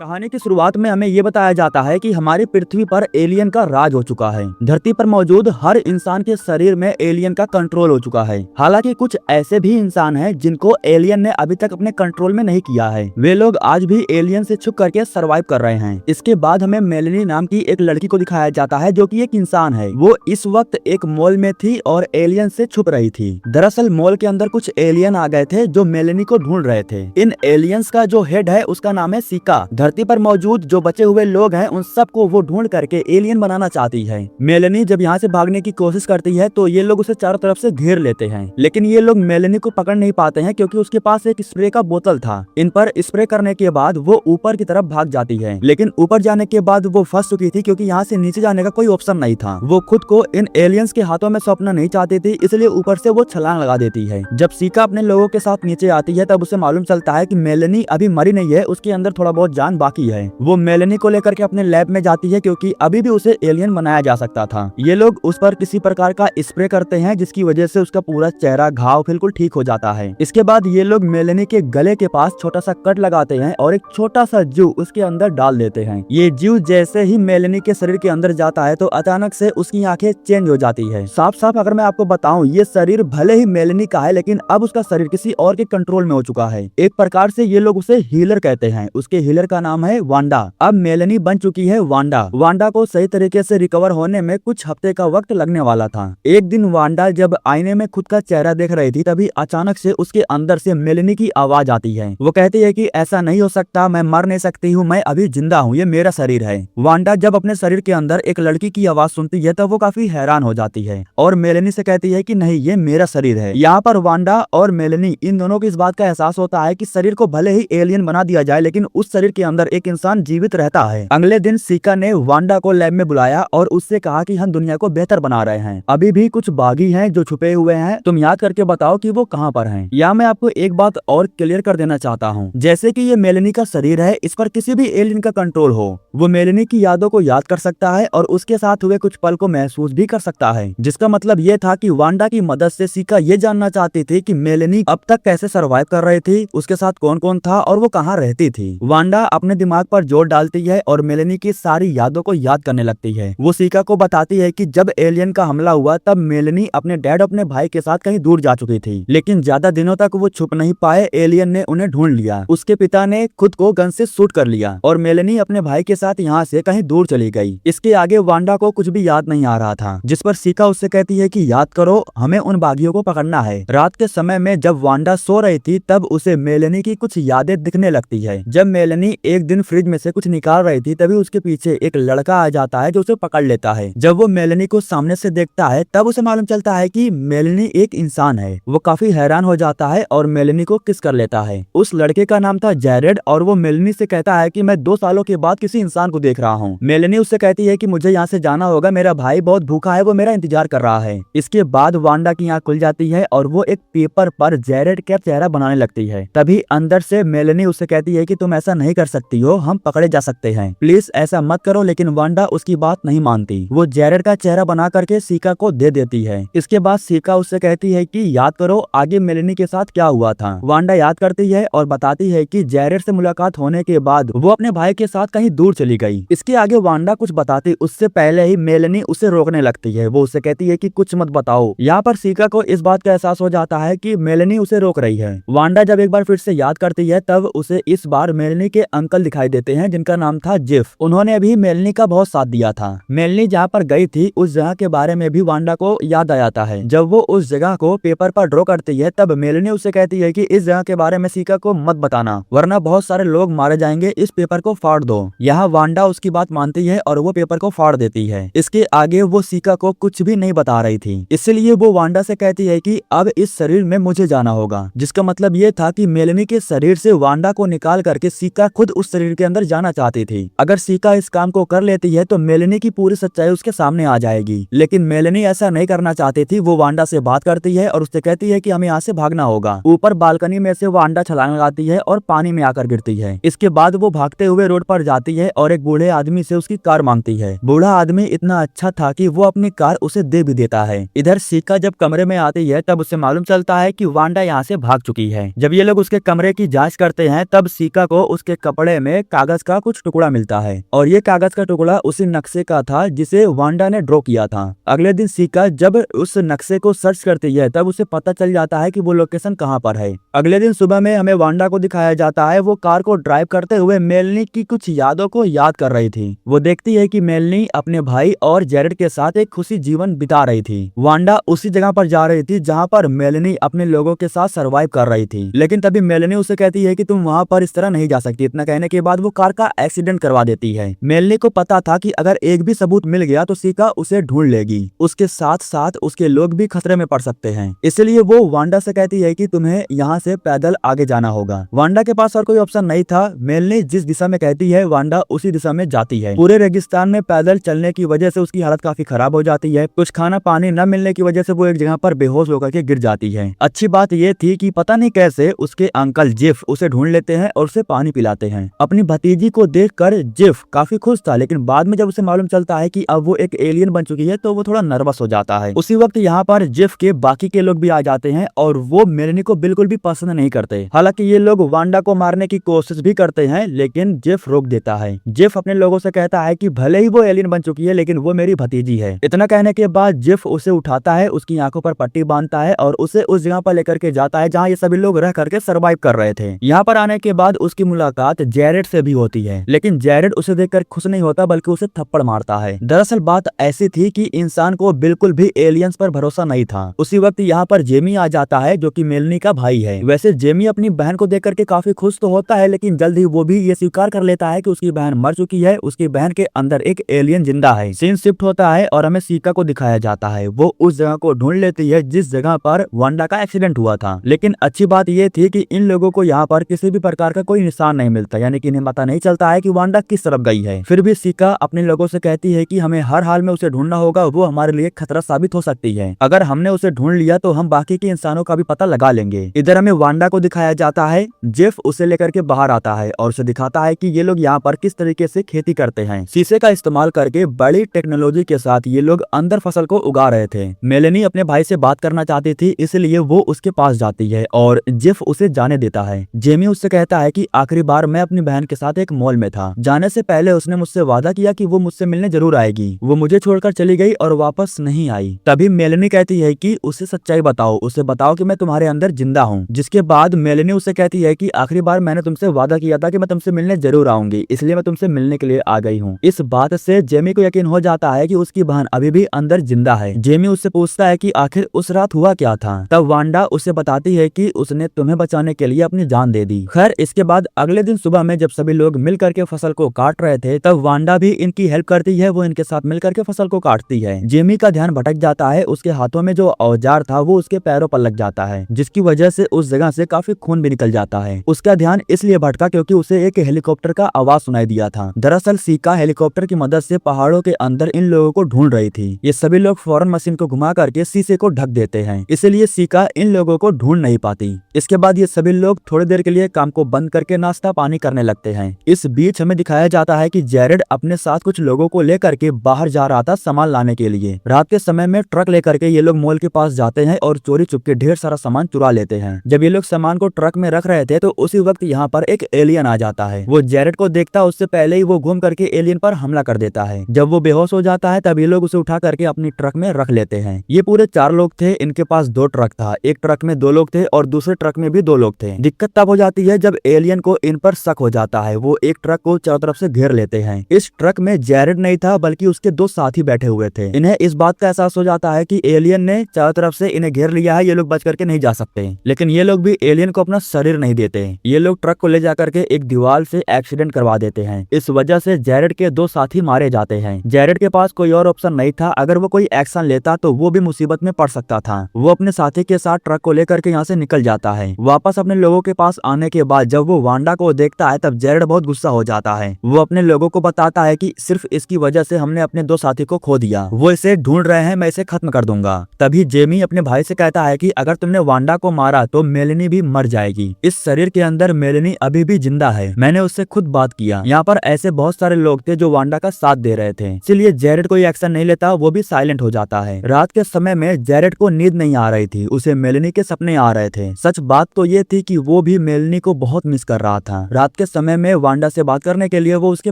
कहानी की शुरुआत में हमें ये बताया जाता है कि हमारी पृथ्वी पर एलियन का राज हो चुका है। धरती पर मौजूद हर इंसान के शरीर में एलियन का कंट्रोल हो चुका है। हालांकि कुछ ऐसे भी इंसान हैं जिनको एलियन ने अभी तक अपने कंट्रोल में नहीं किया है। वे लोग आज भी एलियन से छुप करके सरवाइव कर रहे हैं। इसके बाद हमें मेलेनी नाम की एक लड़की को दिखाया जाता है जो कि एक इंसान है। वो इस वक्त एक मॉल में थी और एलियन से छुप रही थी। दरअसल मॉल के अंदर कुछ एलियन आ गए थे जो मेलेनी को ढूंढ रहे थे। इन एलियंस का जो हेड है उसका नाम है सीका। धरती पर मौजूद जो बचे हुए लोग हैं उन सबको वो ढूंढ करके एलियन बनाना चाहती है। मेलेनी जब यहाँ से भागने की कोशिश करती है तो ये लोग उसे चारों तरफ से घेर लेते हैं, लेकिन ये लोग मेलेनी को पकड़ नहीं पाते हैं क्योंकि उसके पास एक स्प्रे का बोतल था। इन पर स्प्रे करने के बाद वो ऊपर की तरफ भाग जाती है, लेकिन ऊपर जाने के बाद वो फंस चुकी थी क्योंकि यहाँ से नीचे जाने का कोई ऑप्शन नहीं था। वो खुद को इन एलियंस के हाथों में सौंपना नहीं चाहती थी, इसलिए ऊपर से वो छलांग लगा देती है। जब सीका अपने लोगों के साथ नीचे आती है तब उसे मालूम चलता है कि मेलेनी अभी मरी नहीं है, उसके अंदर थोड़ा बहुत जान बाकी है। वो मेलेनी को लेकर के अपने लैब में जाती है क्योंकि अभी भी उसे एलियन बनाया जा सकता था। ये लोग उस पर किसी प्रकार का स्प्रे करते हैं जिसकी वजह से उसका पूरा चेहरा घाव बिल्कुल ठीक हो जाता है। इसके बाद ये लोग मेलेनी के गले के पास छोटा सा कट लगाते हैं और एक छोटा सा जीव उसके अंदर डाल देते हैं। ये जीव जैसे ही मेलेनी के शरीर के अंदर जाता है तो अचानक से उसकी आंखें चेंज हो जाती है। साफ साफ अगर मैं आपको बताऊं, ये शरीर भले ही मेलेनी का है लेकिन अब उसका शरीर किसी और के कंट्रोल में हो चुका है। एक प्रकार से ये लोग उसे हीलर कहते हैं। उसके हीलर का नाम है वांडा। अब मेलेनी बन चुकी है वांडा। वांडा को सही तरीके से रिकवर होने में कुछ हफ्ते का वक्त लगने वाला था। एक दिन वांडा जब आईने में खुद का चेहरा देख रही थी तभी अचानक से उसके अंदर से मेलेनी की आवाज आती है। वो कहती है कि ऐसा नहीं हो सकता, मैं मर नहीं सकती हूँ, मैं अभी जिंदा हूँ, ये मेरा शरीर है। वांडा जब अपने शरीर के अंदर एक लड़की की आवाज सुनती है तब वो काफी हैरान हो जाती है और मेलेनी से कहती है कि नहीं, ये मेरा शरीर है। यहाँ पर वांडा और मेलेनी इन दोनों को इस बात का एहसास होता है कि शरीर को भले ही एलियन बना दिया जाए लेकिन उस शरीर के अंदर एक इंसान जीवित रहता है। अगले दिन सीका ने वांडा को लैब में बुलाया और उससे कहा कि हम दुनिया को बेहतर बना रहे हैं। अभी भी कुछ बागी हैं जो छुपे हुए हैं, तुम याद करके बताओ कि वो कहाँ पर हैं। या मैं आपको एक बात और क्लियर कर देना चाहता हूँ, जैसे कि ये मेलेनी का शरीर है, इस पर किसी भी एलियन का कंट्रोल हो, वो मेलेनी की यादों को याद कर सकता है और उसके साथ हुए कुछ पल को महसूस भी कर सकता है। जिसका मतलब ये था कि वांडा की मदद से सीका ये जानना चाहती थी कि मेलेनी अब तक कैसे सरवाइव कर रही थी, उसके साथ कौन कौन था और वो कहाँ रहती थी। वांडा अपने दिमाग पर जोर डालती है और मेलेनी की सारी यादों को याद करने लगती है। वो सीका को बताती है कि जब एलियन का हमला हुआ तब मेलेनी अपने डैड अपने भाई के साथ कहीं दूर जा चुकी थी, लेकिन ज्यादा दिनों तक वो छुप नहीं पाए। एलियन ने उन्हें ढूंढ लिया, उसके पिता ने खुद को गन से शूट कर लिया और मेलेनी अपने भाई के साथ यहाँ से कहीं दूर चली गई। इसके आगे वांडा को कुछ भी याद नहीं आ रहा था, जिस पर सीका उससे कहती है कि याद करो, हमें उन बागियों को पकड़ना है। रात के समय में जब वांडा सो रही थी तब उसे मेलेनी की कुछ यादें दिखने लगती है। जब मेलेनी एक दिन फ्रिज में से कुछ निकाल रही थी तभी उसके पीछे एक लड़का आ जाता है जो उसे पकड़ लेता है। जब वो मेलेनी को सामने से देखता है तब उसे मालूम चलता है कि मेलेनी एक इंसान है। वो काफी हैरान हो जाता है और मेलेनी को किस कर लेता है। उस लड़के का नाम था जैरेड और वो मेलेनी से कहता है कि मैं 2 सालों के बाद किसी इंसान को देख रहा हूँ। मेलेनी उससे कहती है कि मुझे यहाँ से जाना होगा, मेरा भाई बहुत भूखा है, वो मेरा इंतजार कर रहा है। इसके बाद वांडा की आंख खुल जाती है और वो एक पेपर पर जैरेड का चेहरा बनाने लगती है। तभी अंदर से मेलेनी उससे कहती है कि तुम ऐसा नहीं कर सकती हो, हम पकड़े जा सकते हैं, प्लीज ऐसा मत करो। लेकिन वांडा उसकी बात नहीं मानती। वो जैरेड का चेहरा बना करके सीका को दे देती है। इसके बाद सीका उससे कहती है कि याद करो आगे मेलेनी के साथ क्या हुआ था। वांडा याद करती है और बताती है कि जैरेड से मुलाकात होने के बाद वो अपने भाई के साथ कहीं दूर चली गई। इसके आगे वांडा कुछ बताती उससे पहले ही मेलेनी उसे रोकने लगती है। वो उससे कहती है कि कुछ मत बताओ। यहाँ पर सीका को इस बात का एहसास हो जाता है कि मेलेनी उसे रोक रही है। वांडा जब एक बार फिर से याद करती है तब उसे इस बार मेलेनी के अंकल दिखाई देते हैं जिनका नाम था जेफ। उन्होंने अभी मेलेनी का बहुत साथ दिया था। मेलेनी जहाँ पर गई थी उस जगह के बारे में भी वांडा को याद आ जाता है। जब वो उस जगह को पेपर पर ड्रॉ करती है तब मेलेनी उसे कहती है कि इस जगह के बारे में सीका को मत बताना वरना बहुत सारे लोग मारे जाएंगे, इस पेपर को फाड़ दो। यहाँ वांडा उसकी बात मानती है और वो पेपर को फाड़ देती है। इसके आगे वो सीका को कुछ भी नहीं बता रही थी, इसलिए वो वांडा से कहती है कि अब इस शरीर में मुझे जाना होगा। जिसका मतलब ये था कि मेलेनी के शरीर से वांडा को निकाल करके सीका खुद उस शरीर के अंदर जाना चाहती थी। अगर सीका इस काम को कर लेती है तो मेलेनी की पूरी सच्चाई उसके सामने आ जाएगी, लेकिन मेलेनी ऐसा नहीं करना चाहती थी। वो वांडा से बात करती है और उससे कहती है कि हमें यहाँ से भागना होगा। ऊपर बालकनी में से वांडा छलांग लगाती है और पानी में आकर गिरती है। इसके बाद वो भागते हुए रोड पर जाती है और एक बूढ़े आदमी से उसकी कार मांगती है। बूढ़ा आदमी इतना अच्छा था कि वो अपनी कार उसे दे भी देता है। इधर सीका जब कमरे में आती है तब उसे मालूम चलता है कि वांडा यहाँ से भाग चुकी है। जब ये लोग उसके कमरे की जांच करते हैं तब सीका को उसके कपड़े कपड़े में कागज का कुछ टुकड़ा मिलता है और ये कागज का टुकड़ा उसी नक्शे का था जिसे वांडा ने ड्रॉ किया था। अगले दिन सिका जब उस नक्शे को सर्च करती है तब उसे पता चल जाता है कि वो लोकेशन कहाँ पर है। अगले दिन सुबह में हमें वांडा को दिखाया जाता है वो कार को ड्राइव करते हुए मेलनी की कुछ यादों को याद कर रही थी। वो देखती है कि मेलनी अपने भाई और जेरेड के साथ एक खुशी जीवन बिता रही थी। वांडा उसी जगह पर जा रही थी जहाँ पर मेलनी अपने लोगों के साथ सरवाइव कर रही थी, लेकिन तभी मेलनी उसे कहती है कि तुम वहाँ पर इस तरह नहीं जा सकती। इतना कहने के बाद वो कार का एक्सीडेंट करवा देती है। मेलनी को पता था कि अगर एक भी सबूत मिल गया तो सिका उसे ढूंढ लेगी, उसके साथ साथ उसके लोग भी खतरे में पड़ सकते हैं। इसलिए वो वांडा से कहती है कि तुम्हें यहाँ से पैदल आगे जाना होगा। वांडा के पास और कोई ऑप्शन नहीं था। मेलनी जिस दिशा में कहती है वांडा उसी दिशा में जाती है। पूरे रेगिस्तान में पैदल चलने की वजह से उसकी हालत काफी खराब हो जाती है। कुछ खाना पानी न मिलने की वजह से वो एक जगह पर बेहोश होकर के गिर जाती है। अच्छी बात ये थी कि पता नहीं कैसे उसके अंकल जिफ उसे ढूंढ लेते हैं और उसे पानी पिलाते हैं। अपनी भतीजी को देखकर जिफ काफी खुश था, लेकिन बाद में जब उसे मालूम चलता है कि अब वो एक एलियन बन चुकी है तो वो थोड़ा नर्वस हो जाता है। उसी वक्त यहाँ पर जिफ के बाकी के लोग भी आ जाते हैं और वो मेलनी को बिल्कुल भी पसंद नहीं करते। हालांकि ये लोग वांडा को मारने की कोशिश भी करते हैं, लेकिन जिफ रोक देता है। जिफ अपने लोगों से कहता है कि भले ही वो एलियन बन चुकी है लेकिन वो मेरी भतीजी है। इतना कहने के बाद जिफ उसे उठाता है, उसकी आंखों पर पट्टी बांधता है और उसे उस जगह पर लेकर के जाता है जहाँ ये सभी लोग रह करके सरवाइव कर रहे थे। यहाँ पर आने के बाद उसकी मुलाकात जेरेड से भी होती है, लेकिन जेरेड उसे देखकर खुश नहीं होता बल्कि उसे थप्पड़ मारता है। दरअसल बात ऐसी थी कि इंसान को बिल्कुल भी एलियंस पर भरोसा नहीं था। उसी वक्त यहाँ पर जेमी आ जाता है जो कि मेलनी का भाई है। वैसे जेमी अपनी बहन को देख करके काफी खुश तो होता है, लेकिन जल्द ही वो भी ये स्वीकार कर लेता है कि उसकी बहन मर चुकी है, उसकी बहन के अंदर एक एलियन जिंदा है। सीन शिफ्ट होता है और हमें सिका को दिखाया जाता है। वो उस जगह को ढूंढ लेती है जिस जगह पर वांडा का एक्सीडेंट हुआ था, लेकिन अच्छी बात ये थी कि इन लोगों को यहाँ पर किसी भी प्रकार का कोई निशान नहीं मिलता, यानी कि इन्हें पता नहीं चलता है कि वांडा किस तरफ गई है। फिर भी सिका अपने लोगों से कहती है कि हमें हर हाल में उसे ढूंढना होगा, वो हमारे लिए खतरा साबित हो सकती है। अगर हमने उसे ढूंढ लिया तो हम बाकी के इंसानों का भी पता लगा लेंगे। इधर हमें वांडा को दिखाया जाता है। जेफ उसे लेकर के बाहर आता है और उसे दिखाता है कि ये लोग यहाँ पर किस तरीके से खेती करते हैं। शीशे का इस्तेमाल करके बड़ी टेक्नोलॉजी के साथ ये लोग अंदर फसल को उगा रहे थे। मेलेनी अपने भाई से बात करना चाहती थी, इसलिए वो उसके पास जाती है और जेफ उसे जाने देता है। जेमी उससे कहता है कि आखिरी बार मैं अपनी बहन के साथ एक मॉल में था। जाने से पहले उसने मुझसे वादा किया कि वो मुझसे मिलने जरूर आएगी। वो मुझे छोड़कर चली गई और वापस नहीं आई। तभी मेलेनी कहती है कि उसे सच्चाई बताओ, उसे बताओ कि मैं तुम्हारे अंदर जिंदा हूँ। जिसके बाद मेलेनी उसे कहती है कि आखिरी बार मैंने तुमसे वादा किया था कि मैं तुमसे मिलने जरूर आऊंगी, इसलिए मैं तुमसे मिलने के लिए आ गई हूँ। इस बात से जेमी को यकीन हो जाता है कि उसकी बहन अभी भी अंदर जिंदा है। जेमी उससे पूछता है कि आखिर उस रात हुआ क्या था। तब वांडा उसे बताती है कि उसने तुम्हें बचाने के लिए अपनी जान दे दी। खैर इसके बाद अगले दिन सुबह में जब सभी लोग मिल करके फसल को काट रहे थे तब वांडा भी इनकी हेल्प करती है। वो इनके साथ मिल करके फसल को काटती है। जेमी का ध्यान भटक जाता है। उसके हाथों में जो औजार था वो उसके पैरों पर लग जाता है, जिसकी वजह से उस जगह से काफी खून भी निकल जाता है। उसका ध्यान इसलिए भटका क्योंकि उसे एक हेलीकॉप्टर का आवाज सुनाई दिया था। दरअसल सिका हेलीकॉप्टर की मदद से पहाड़ों के अंदर इन लोगों को ढूंढ रही थी। ये सभी लोग फौरन मशीन को घुमा करके शीशे को ढक देते हैं, इसलिए सिका इन लोगों को ढूंढ नहीं पाती। इसके बाद ये सभी लोग थोड़ी देर के लिए काम को बंद करके नाश्ता पानी करने लगते हैं। इस बीच हमें दिखाया जाता है कि जेरेड अपने साथ कुछ लोगों को लेकर के बाहर जा रहा था सामान लाने के लिए। रात के समय में ट्रक लेकर के ये लोग मॉल के पास जाते हैं और चोरी चुपके ढेर सारा सामान चुरा लेते हैं। जब ये लोग सामान को ट्रक में रख रहे थे तो उसी वक्त यहाँ पर एक एलियन आ जाता है। वो जेरेड को देखता उससे पहले ही वो घूम करके एलियन पर हमला कर देता है। जब वो बेहोश हो जाता है तब ये लोग उसे उठा करके अपनी ट्रक में रख लेते हैं। ये पूरे 4 लोग थे। इनके पास 2 ट्रक था। एक ट्रक में 2 लोग थे और दूसरे ट्रक में भी 2 लोग थे। दिक्कत तब हो जाती है जब एलियन को इन पर शक हो जाता है। वो एक ट्रक को चारों तरफ से घेर लेते हैं। इस ट्रक में जेरेड नहीं था बल्कि उसके 2 साथी बैठे हुए थे। इन्हें इस बात का एहसास हो जाता है कि एलियन ने चारों तरफ से इन्हें घेर लिया है, ये लोग बच करके नहीं जा सकते। लेकिन ये लोग भी एलियन को अपना शरीर नहीं देते। ये लोग ट्रक को ले जाकर के एक दीवार से एक्सीडेंट करवा देते हैं। इस वजह से जेरेड के 2 साथी मारे जाते हैं। जेरेड के पास कोई और ऑप्शन नहीं था। अगर वो कोई एक्शन लेता तो वो भी मुसीबत में पड़ सकता था। वो अपने साथी के साथ ट्रक को लेकर के यहाँ से निकल जाता है। वापस अपने लोगों के पास आने के बाद जब वो वांडा को देखता है तब जेरेड बहुत गुस्सा हो जाता है। वो अपने लोगों को बताता है कि सिर्फ इसकी वजह से हमने अपने 2 साथी को खो दिया। वो इसे ढूंढ रहे हैं, मैं इसे खत्म कर दूंगा। तभी जेमी अपने भाई से कहता है कि अगर तुमने वांडा को मारा तो मेलेनी भी मर जाएगी। इस शरीर के अंदर मेलेनी अभी भी जिंदा है। मैंने उससे खुद बात किया। यहाँ पर ऐसे बहुत सारे लोग थे जो वांडा का साथ दे रहे थे, इसलिए जेरेड कोई एक्शन नहीं लेता। वो भी साइलेंट हो जाता है। रात के समय में जेरेड को नींद नहीं आ रही थी। उसे मेलेनी के सपने आ रहे थे। सच बात तो ये थी कि वो भी मेलेनी को बहुत मिस कर रहा था। रात रात के समय में वांडा से बात करने के लिए वो उसके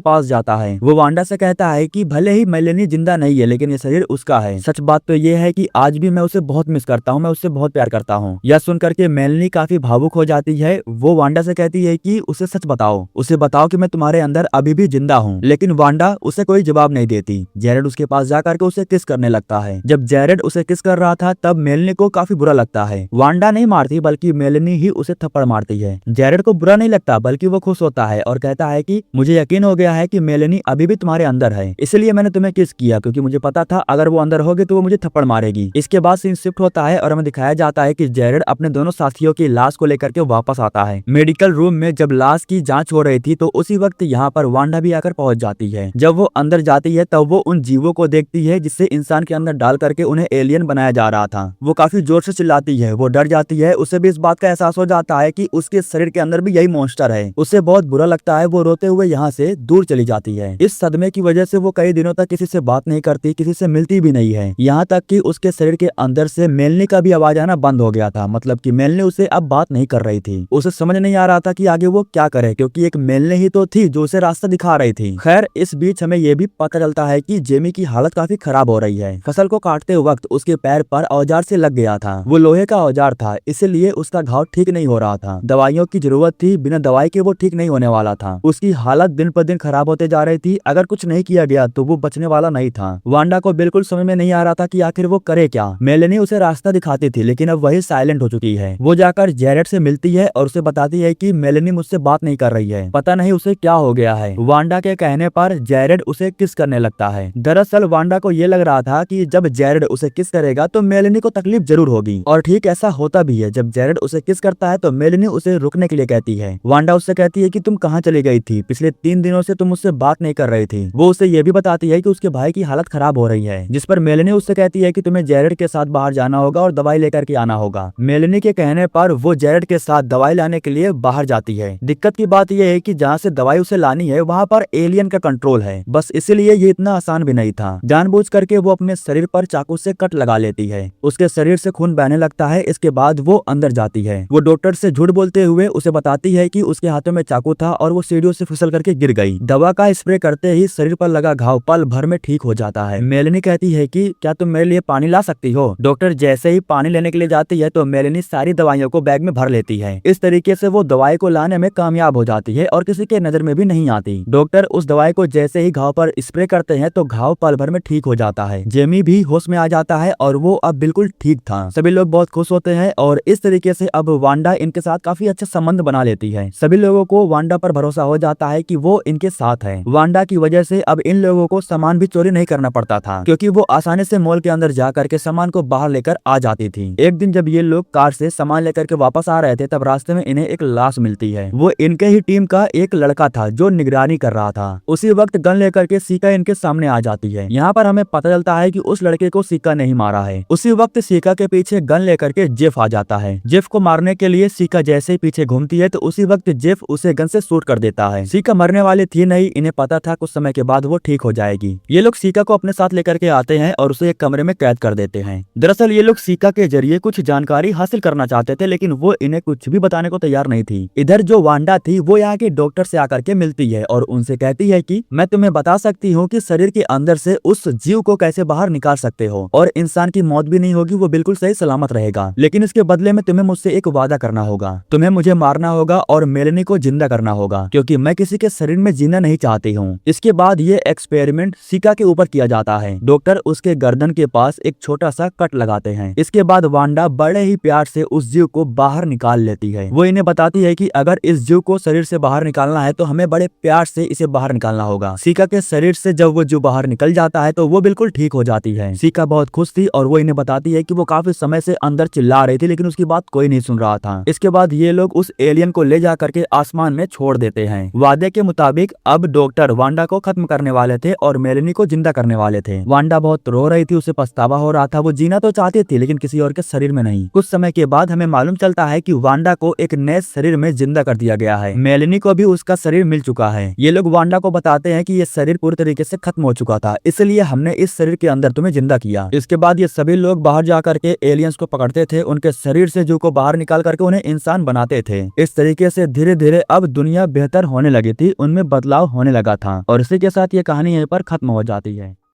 पास जाता है। वो वांडा से कहता है कि भले ही मेलेनी जिंदा नहीं है लेकिन ये शरीर उसका है। सच बात तो ये है कि आज भी मैं उसे बहुत मिस करता हूँ, मैं उससे बहुत प्यार करता हूँ। यह सुनकर के मेलेनी काफी भावुक हो जाती है। वो वांडा से कहती है कि उसे सच बताओ, उसे बताओ कि मैं तुम्हारे अंदर अभी भी जिंदा हूँ। लेकिन वांडा उसे कोई जवाब नहीं देती। जेरेड उसके पास जाकर के उसे किस करने लगता है। जब जेरेड उसे किस कर रहा था तब मेलेनी को काफी बुरा लगता है। वांडा नहीं मारती बल्कि मेलेनी ही उसे थप्पड़ मारती है। जेरेड को बुरा नहीं लगता बल्कि वो खुश होता है और कहता है कि मुझे यकीन हो गया है कि मेलेनी अभी भी तुम्हारे अंदर है, इसलिए मैंने तुम्हें किस किया, क्योंकि मुझे पता था अगर वो अंदर होगी तो वो मुझे थप्पड़ मारेगी। इसके बाद सीन शिफ्ट होता है और हमें दिखाया जाता है कि जेरेड अपने दोनों साथियों की लाश को लेकर के वापस आता है। मेडिकल रूम में जब लाश की जांच हो रही थी तो उसी वक्त यहाँ पर वांडा भी आकर पहुंच जाती है। जब वो अंदर जाती है तब वो उन जीवों को देखती है जिससे इंसान के अंदर डाल करके उन्हें एलियन बनाया जा रहा था। वो काफी जोर से चिल्लाती है, वो डर जाती है। उसे भी इस बात का एहसास हो जाता है कि उसके शरीर के अंदर भी यही मॉन्स्टर है। उसे बहुत बुरा लगता है। वो रोते हुए यहाँ से दूर चली जाती है। इस सदमे की वजह से वो कई दिनों तक किसी से बात नहीं करती, किसी से मिलती भी नहीं है। यहाँ तक कि उसके शरीर के अंदर से मेलनी का भी आवाज आना बंद हो गया था, मतलब कि मेलनी उसे अब बात नहीं कर रही थी। उसे समझ नहीं आ रहा था कि आगे वो क्या करे, क्योंकि एक मेलनी ही तो थी जो उसे रास्ता दिखा रही थी। खैर इस बीच हमें ये भी पता चलता है कि जेमी की हालत काफी खराब हो रही है। फसल को काटते वक्त उसके पैर पर औजार से लग गया था। वो लोहे का औजार था, इसलिए उसका घाव ठीक नहीं हो रहा था। दवाइयों की जरूरत थी, बिना दवाई के वो ठीक नहीं होने वाला था। उसकी हालत दिन पर दिन खराब होते जा रही थी। अगर कुछ नहीं किया गया तो वो बचने वाला नहीं था। वांडा को बिल्कुल समझ में नहीं आ रहा था कि आखिर वो करे क्या। मेलेनी उसे रास्ता दिखाती थी लेकिन अब वही साइलेंट हो चुकी है। वो जाकर जेरेड से मिलती है और उसे बताती है कि मेलेनी मुझसे बात नहीं कर रही है, पता नहीं उसे क्या हो गया है। वांडा के कहने पर जेरेड उसे किस करने लगता है। दरअसल वांडा को ये लग रहा था कि जब जेरेड उसे किस करेगा तो मेलेनी को तकलीफ जरूर होगी, और ठीक ऐसा होता भी है। जब जेरेड उसे किस करता है तो मेलेनी उसे रुकने के लिए कहती है। वांडा उससे कहती है कि तुम कहाँ चली गई थी, पिछले 3 दिनों से तुम मुझसे बात नहीं कर रही थी। वो उसे ये भी बताती है कि उसके भाई की हालत खराब हो रही है, जिस पर मेलेनी उससे कहती है कि तुम्हें जेरेड के साथ बाहर जाना होगा और दवाई लेकर के आना होगा। मेलेनी के कहने पर वो जेरेड के साथ दवाई लाने के लिए बाहर जाती है। दिक्कत की बात यह है कि जहाँ से दवाई उसे लानी है वहाँ पर एलियन का कंट्रोल है, बस इसलिए ये इतना आसान भी नहीं था। जानबूझ करके वो अपने शरीर पर चाकू से कट लगा लेती है। उसके शरीर से खून बहने लगता है। इसके बाद वो अंदर जाती है। वो डॉक्टर से झूठ बोलते हुए उसे बताती है कि उसके हाथों में चाकू था और वो सीढ़ियों से फिसल करके गिर गई। दवा का स्प्रे करते ही शरीर पर लगा घाव पल भर में ठीक हो जाता है। मेलेनी कहती है कि क्या तुम मेरे लिए पानी ला सकती हो। डॉक्टर जैसे ही पानी लेने के लिए जाती है तो मेलेनी सारी दवाइयों को बैग में भर लेती है। इस तरीके से वो दवाई को लाने में कामयाब हो जाती है और किसी के नजर में भी नहीं आती। डॉक्टर उस दवाई को जैसे ही घाव पर स्प्रे करते हैं तो घाव पल भर में ठीक हो जाता है। जेमी भी होश में आ जाता है और वो अब बिल्कुल ठीक था। सभी लोग बहुत खुश होते हैं और इस तरीके से अब वांडा इनके साथ काफी अच्छा संबंध बना लेती है। सभी लोगों को वांडा पर भरोसा हो जाता है कि वो इनके साथ है। वांडा की वजह से अब इन लोगों को सामान भी चोरी नहीं करना पड़ता था, क्योंकि वो आसानी से मॉल के अंदर जा करके सामान को बाहर लेकर आ जाती थी। एक दिन जब ये लोग कार से सामान लेकर के वापस आ रहे थे तब रास्ते में इन्हें एक लाश मिलती है। वो इनके ही टीम का एक लड़का था जो निगरानी कर रहा था। उसी वक्त गन लेकर के सीका इनके सामने आ जाती है। यहाँ पर हमें पता चलता है कि उस लड़के को सीका नहीं मारा है। उसी वक्त सीका के पीछे गन लेकर के जेफ आ जाता है। जेफ को मारने के लिए सीका जैसे ही पीछे घूमती है तो उसी वक्त जेफ उसे गन से शूट कर देता है। सीका मरने वाली थी नहीं, इन्हें पता था कुछ समय के बाद वो ठीक हो जाएगी। ये लोग सीका को अपने साथ लेकर के आते हैं और उसे एक कमरे में कैद कर देते हैं। दरअसल ये लोग सीका के जरिए कुछ जानकारी हासिल करना चाहते थे लेकिन वो इन्हें कुछ भी बताने को तैयार नहीं थी। इधर जो वांडा थी वो यहाँ के डॉक्टर से आकर के मिलती है और उनसे कहती है कि मैं तुम्हें बता सकती हूँ कि शरीर के अंदर से उस जीव को कैसे बाहर निकाल सकते हो और इंसान की मौत भी नहीं होगी, वो बिल्कुल सही सलामत रहेगा। लेकिन इसके बदले में तुम्हें मुझसे एक वादा करना होगा। तुम्हें मुझे मारना होगा और मेलेनी को जिंदा करना होगा, क्योंकि मैं किसी के शरीर में जीना नहीं चाहती हूँ। इसके बाद ये एक्सपेरिमेंट सीका के ऊपर किया जाता है। डॉक्टर उसके गर्दन के पास एक छोटा सा कट लगाते हैं। इसके बाद वांडा बड़े ही प्यार से उस जीव को बाहर निकाल लेती है। वो इन्हें बताती है कि अगर इस जीव को शरीर से बाहर निकालना है तो हमें बड़े प्यार से इसे बाहर निकालना होगा। सीका के शरीर से जब वो जीव बाहर निकल जाता है तो वो बिल्कुल ठीक हो जाती है। सीका बहुत खुश थी और वो इन्हें बताती है कि वो काफी समय से अंदर चिल्ला रही थी लेकिन उसकी बात कोई नहीं सुन रहा था। इसके बाद ये लोग उस एलियन को ले जा करके आसमान में छोड़ देते हैं। वादे के मुताबिक अब डॉक्टर वांडा को खत्म करने वाले थे और मेलेनी को जिंदा करने वाले थे। वांडा बहुत रो रही थी, उसे पछतावा हो रहा था। वो जीना तो चाहती थी लेकिन किसी और के शरीर में नहीं। कुछ समय के बाद हमें मालूम चलता है कि वांडा को एक नए शरीर में जिंदा कर दिया गया है। मेलेनी को भी उसका शरीर मिल चुका है। ये लोग वांडा को बताते हैं कि ये शरीर पूरी तरीके से खत्म हो चुका था, इसलिए हमने इस शरीर के अंदर तुम्हें जिंदा किया। इसके बाद ये सभी लोग बाहर जा करके एलियंस को पकड़ते थे, उनके शरीर से जीव को बाहर निकाल करके उन्हें इंसान बनाते थे। इस तरीके से धीरे धीरे अब दुनिया बेहतर होने लगी थी, उनमें बदलाव होने लगा था। और इसी के साथ ये कहानी यहीं पर खत्म हो जाती है।